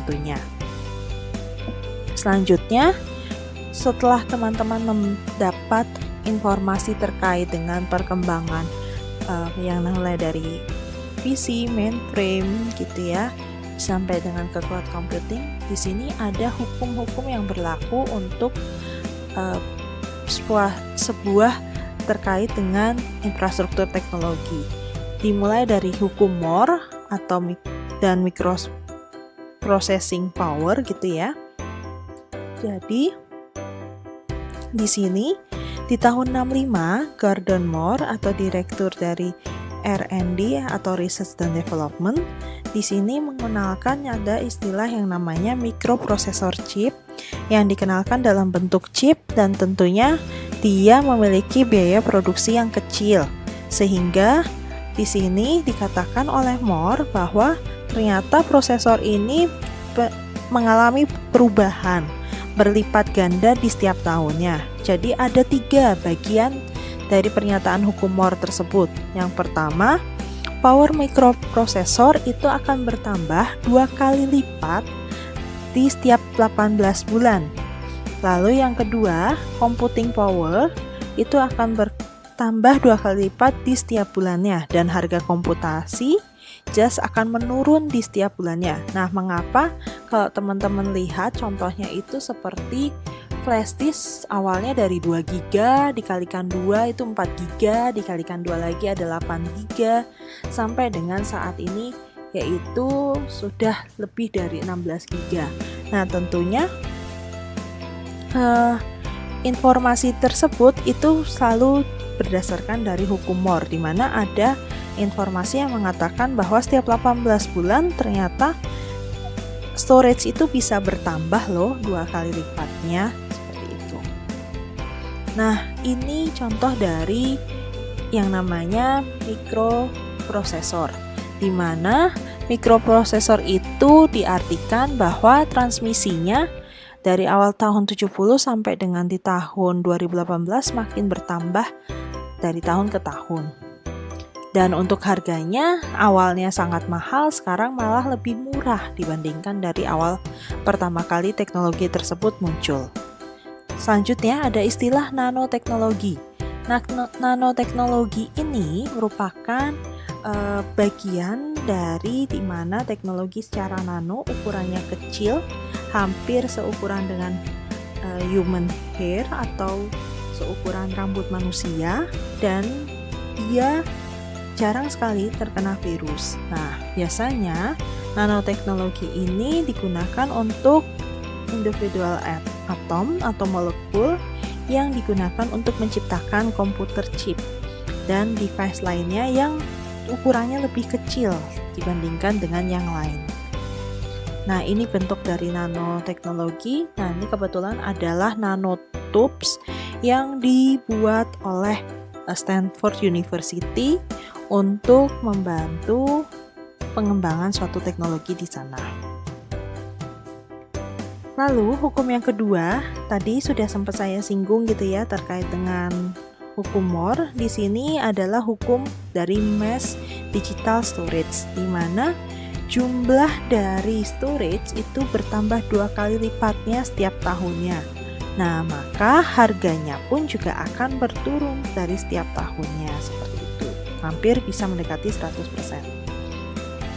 tentunya. Selanjutnya, setelah teman-teman mendapat informasi terkait dengan perkembangan yang mulai dari PC, mainframe gitu ya, sampai dengan ke cloud computing, di sini ada hukum-hukum yang berlaku untuk sebuah terkait dengan infrastruktur teknologi. Dimulai dari hukum Moore atau dan microprocessing power gitu ya. Jadi di sini di tahun 65, Gordon Moore atau direktur dari R&D atau Research and Development di sini mengenalkan ada istilah yang namanya microprocessor chip yang dikenalkan dalam bentuk chip, dan tentunya dia memiliki biaya produksi yang kecil, sehingga di sini dikatakan oleh Moore bahwa ternyata prosesor ini mengalami perubahan berlipat ganda di setiap tahunnya. Jadi ada 3 bagian dari pernyataan hukum Moore tersebut. Yang pertama, power microprocessor itu akan bertambah 2 kali lipat di setiap 18 bulan. Lalu yang kedua, computing power itu akan bertambah 2 kali lipat di setiap bulannya, dan harga komputasi just akan menurun di setiap bulannya. Nah, mengapa? Kalau teman-teman lihat contohnya itu seperti flash disk awalnya dari 2 GB dikalikan 2 itu 4 GB, dikalikan 2 lagi ada 8 GB, sampai dengan saat ini yaitu sudah lebih dari 16 GB. Nah, tentunya informasi tersebut itu selalu berdasarkan dari hukum Moore, di mana ada informasi yang mengatakan bahwa setiap 18 bulan ternyata storage itu bisa bertambah loh 2 kali lipatnya, seperti itu. Nah, ini contoh dari yang namanya microprocessor, di mana microprocessor itu diartikan bahwa transmisinya dari awal tahun 70 sampai dengan di tahun 2018 makin bertambah dari tahun ke tahun. Dan untuk harganya awalnya sangat mahal, sekarang malah lebih murah dibandingkan dari awal pertama kali teknologi tersebut muncul. Selanjutnya ada istilah nanoteknologi. Nanoteknologi ini merupakan bagian dari dimana teknologi secara nano ukurannya kecil, hampir seukuran dengan human hair atau seukuran rambut manusia, dan dia jarang sekali terkena virus. Nah, biasanya nanoteknologi ini digunakan untuk individual atom atau molekul yang digunakan untuk menciptakan komputer chip dan device lainnya yang ukurannya lebih kecil dibandingkan dengan yang lain. Nah, ini bentuk dari nanoteknologi. Nah, ini kebetulan adalah nanotubes yang dibuat oleh Stanford University untuk membantu pengembangan suatu teknologi di sana. Lalu hukum yang kedua tadi sudah sempat saya singgung gitu ya terkait dengan hukum Moore. Di sini adalah hukum dari mass digital storage, di mana jumlah dari storage itu bertambah 2 kali lipatnya setiap tahunnya. Nah, maka harganya pun juga akan berturun dari setiap tahunnya, seperti itu. Hampir bisa mendekati 100%.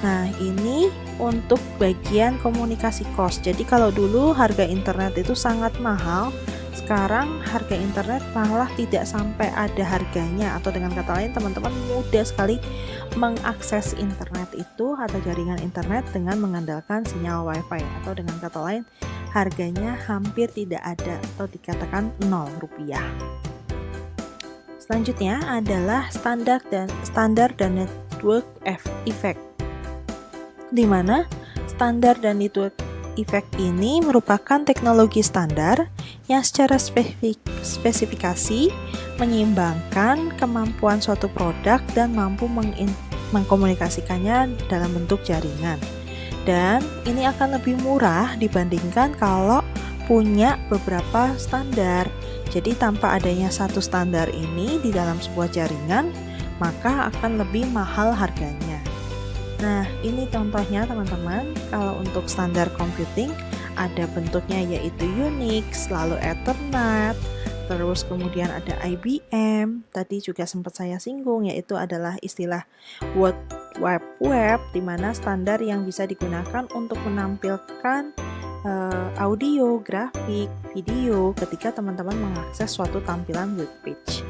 Nah, ini untuk bagian komunikasi cost. Jadi kalau dulu harga internet itu sangat mahal, sekarang harga internet malah tidak sampai ada harganya, atau dengan kata lain teman-teman mudah sekali mengakses internet itu atau jaringan internet dengan mengandalkan sinyal wifi, atau dengan kata lain harganya hampir tidak ada atau dikatakan Rp0. Selanjutnya adalah standar dan network effect, di mana standar dan network effect ini merupakan teknologi standar yang secara spesifikasi menyeimbangkan kemampuan suatu produk dan mampu mengkomunikasikannya dalam bentuk jaringan. Dan ini akan lebih murah dibandingkan kalau punya beberapa standar. Jadi tanpa adanya satu standar ini di dalam sebuah jaringan, maka akan lebih mahal harganya. Nah, ini contohnya teman-teman. Kalau untuk standar computing ada bentuknya yaitu Unix, lalu Ethernet, terus kemudian ada IBM. Tadi juga sempat saya singgung yaitu adalah istilah World Wide Web, di mana standar yang bisa digunakan untuk menampilkan audio, grafik, video ketika teman-teman mengakses suatu tampilan web page.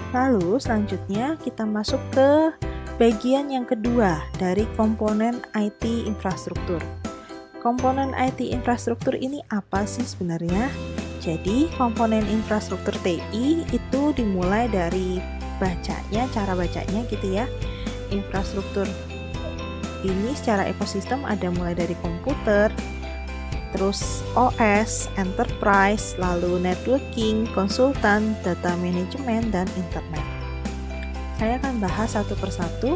Lalu selanjutnya kita masuk ke bagian yang kedua dari komponen IT infrastruktur. Komponen IT infrastruktur ini apa sih sebenarnya? Jadi komponen infrastruktur TI itu dimulai dari cara bacanya gitu ya. Infrastruktur ini secara ekosistem ada mulai dari komputer, terus OS, enterprise, lalu networking, konsultan, data manajemen, dan internet. Saya akan bahas satu persatu.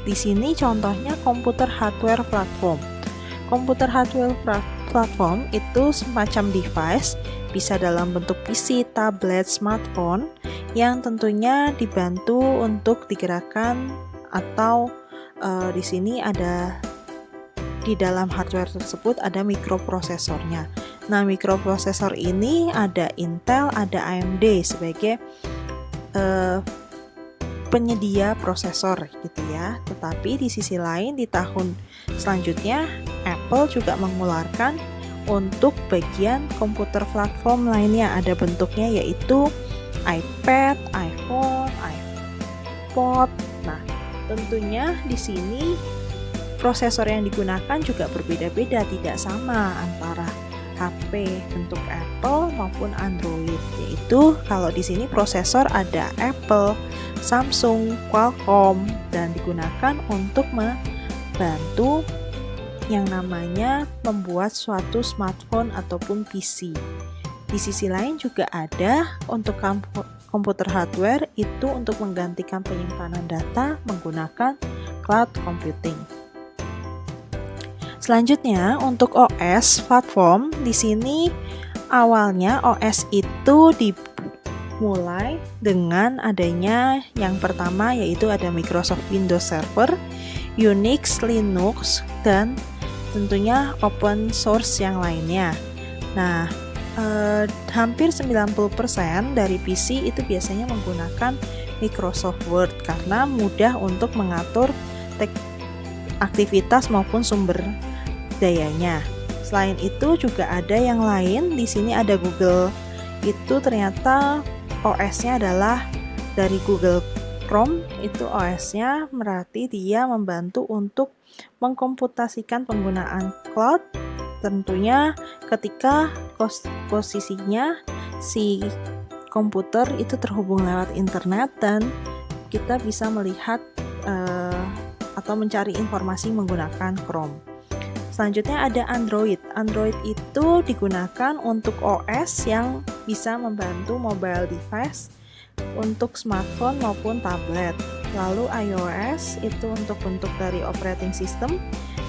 Di sini contohnya komputer hardware platform. Komputer hardware platform itu semacam device, bisa dalam bentuk PC, tablet, smartphone, yang tentunya dibantu untuk digerakkan atau di sini ada di dalam hardware tersebut ada mikroprosesornya. Nah, mikroprosesor ini ada Intel, ada AMD sebagai penyedia prosesor gitu ya. Tetapi di sisi lain di tahun selanjutnya Apple juga mengeluarkan untuk bagian komputer platform lainnya, ada bentuknya yaitu iPad, iPhone, iPod. Nah, tentunya di sini prosesor yang digunakan juga berbeda-beda, tidak sama antara HP bentuk Apple maupun Android. Yaitu kalau di sini prosesor ada Apple, Samsung, Qualcomm, dan digunakan untuk membantu yang namanya membuat suatu smartphone ataupun PC. Di sisi lain juga ada untuk komputer hardware itu untuk menggantikan penyimpanan data menggunakan cloud computing. Selanjutnya untuk OS platform, di sini awalnya OS itu dimulai dengan adanya yang pertama yaitu ada Microsoft Windows Server, Unix, Linux, dan tentunya open source yang lainnya. Nah, hampir 90% dari PC itu biasanya menggunakan Microsoft Word karena mudah untuk mengatur aktivitas maupun sumber dayanya. Selain itu juga ada yang lain. Di sini ada Google. Itu ternyata OS-nya adalah dari Google Chrome. Itu OS-nya berarti dia membantu untuk mengkomputasikan penggunaan cloud. Tentunya ketika posisinya si komputer itu terhubung lewat internet dan kita bisa melihat atau mencari informasi menggunakan Chrome. Selanjutnya ada Android. Android itu digunakan untuk OS yang bisa membantu mobile device untuk smartphone maupun tablet. Lalu iOS itu untuk bentuk dari operating system,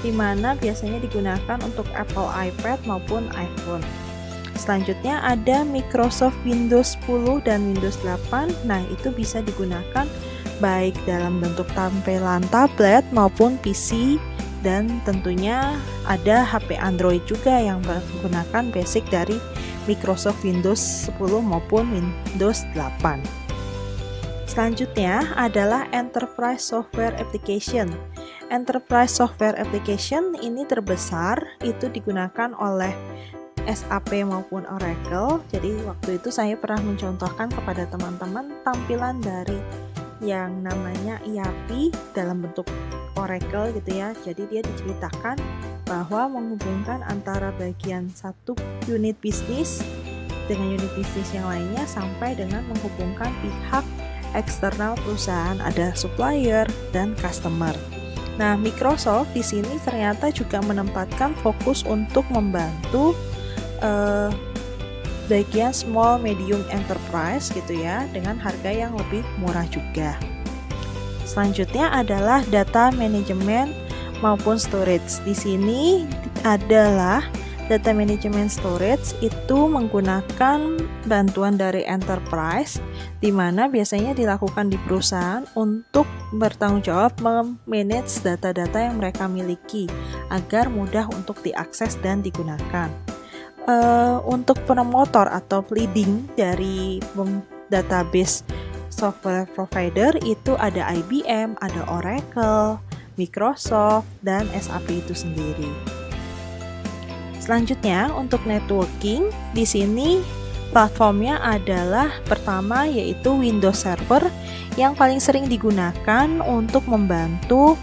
di mana biasanya digunakan untuk Apple iPad maupun iPhone. Selanjutnya ada Microsoft Windows 10 dan Windows 8. Nah, itu bisa digunakan baik dalam bentuk tampilan tablet maupun PC, dan tentunya ada HP Android juga yang menggunakan basic dari Microsoft Windows 10 maupun Windows 8. Selanjutnya adalah Enterprise Software Application. Enterprise Software Application ini terbesar itu digunakan oleh SAP maupun Oracle. Jadi waktu itu saya pernah mencontohkan kepada teman-teman tampilan dari yang namanya ERP dalam bentuk Oracle gitu ya. Jadi dia diceritakan bahwa menghubungkan antara bagian satu unit bisnis dengan unit bisnis yang lainnya sampai dengan menghubungkan pihak eksternal perusahaan, ada supplier dan customer. Nah, Microsoft di sini ternyata juga menempatkan fokus untuk membantu bagian small medium enterprise gitu ya, dengan harga yang lebih murah juga. Selanjutnya adalah data management maupun storage. Di sini adalah Data Management Storage itu menggunakan bantuan dari enterprise, di mana biasanya dilakukan di perusahaan untuk bertanggung jawab memanage data-data yang mereka miliki agar mudah untuk diakses dan digunakan. Untuk promotor atau leading dari database software provider itu ada IBM, ada Oracle, Microsoft, dan SAP itu sendiri. Selanjutnya untuk networking, di sini platformnya adalah pertama yaitu Windows Server yang paling sering digunakan untuk membantu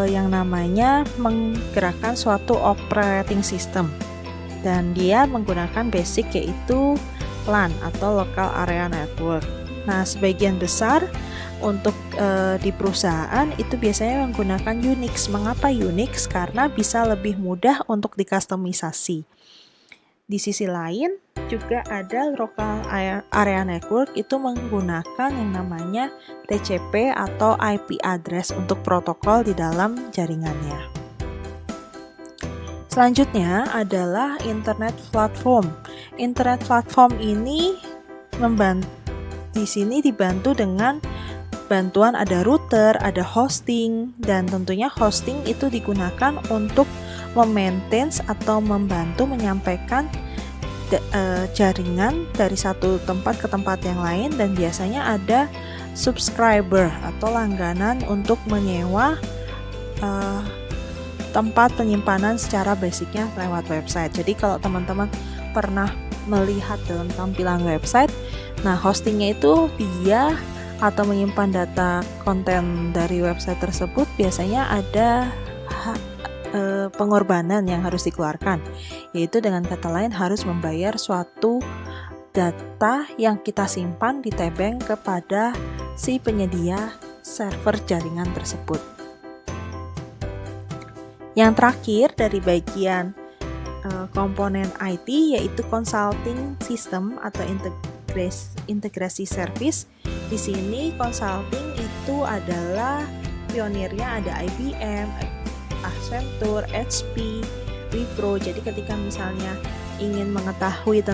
yang namanya menggerakkan suatu operating system, dan dia menggunakan basic yaitu LAN atau Local Area Network. Nah, sebagian besar untuk di perusahaan itu biasanya menggunakan Unix. Mengapa Unix? Karena bisa lebih mudah untuk dikustomisasi. Di sisi lain juga ada Local Area Network itu menggunakan yang namanya TCP atau IP address untuk protokol di dalam jaringannya. Selanjutnya adalah Internet Platform. Internet Platform ini di sini dibantu dengan bantuan ada router, ada hosting, dan tentunya hosting itu digunakan untuk memaintain atau membantu menyampaikan jaringan dari satu tempat ke tempat yang lain, dan biasanya ada subscriber atau langganan untuk menyewa tempat penyimpanan secara basicnya lewat website. Jadi kalau teman-teman pernah melihat dalam tampilan website, nah hostingnya itu dia atau menyimpan data konten dari website tersebut biasanya ada pengorbanan yang harus dikeluarkan, yaitu dengan kata lain harus membayar suatu data yang kita simpan di tebeng kepada si penyedia server jaringan tersebut. Yang terakhir dari bagian komponen IT yaitu consulting system atau integrasi service. Di sini consulting itu adalah pionirnya ada IBM, Accenture, HP, Wipro. Jadi ketika misalnya ingin mengetahui tentang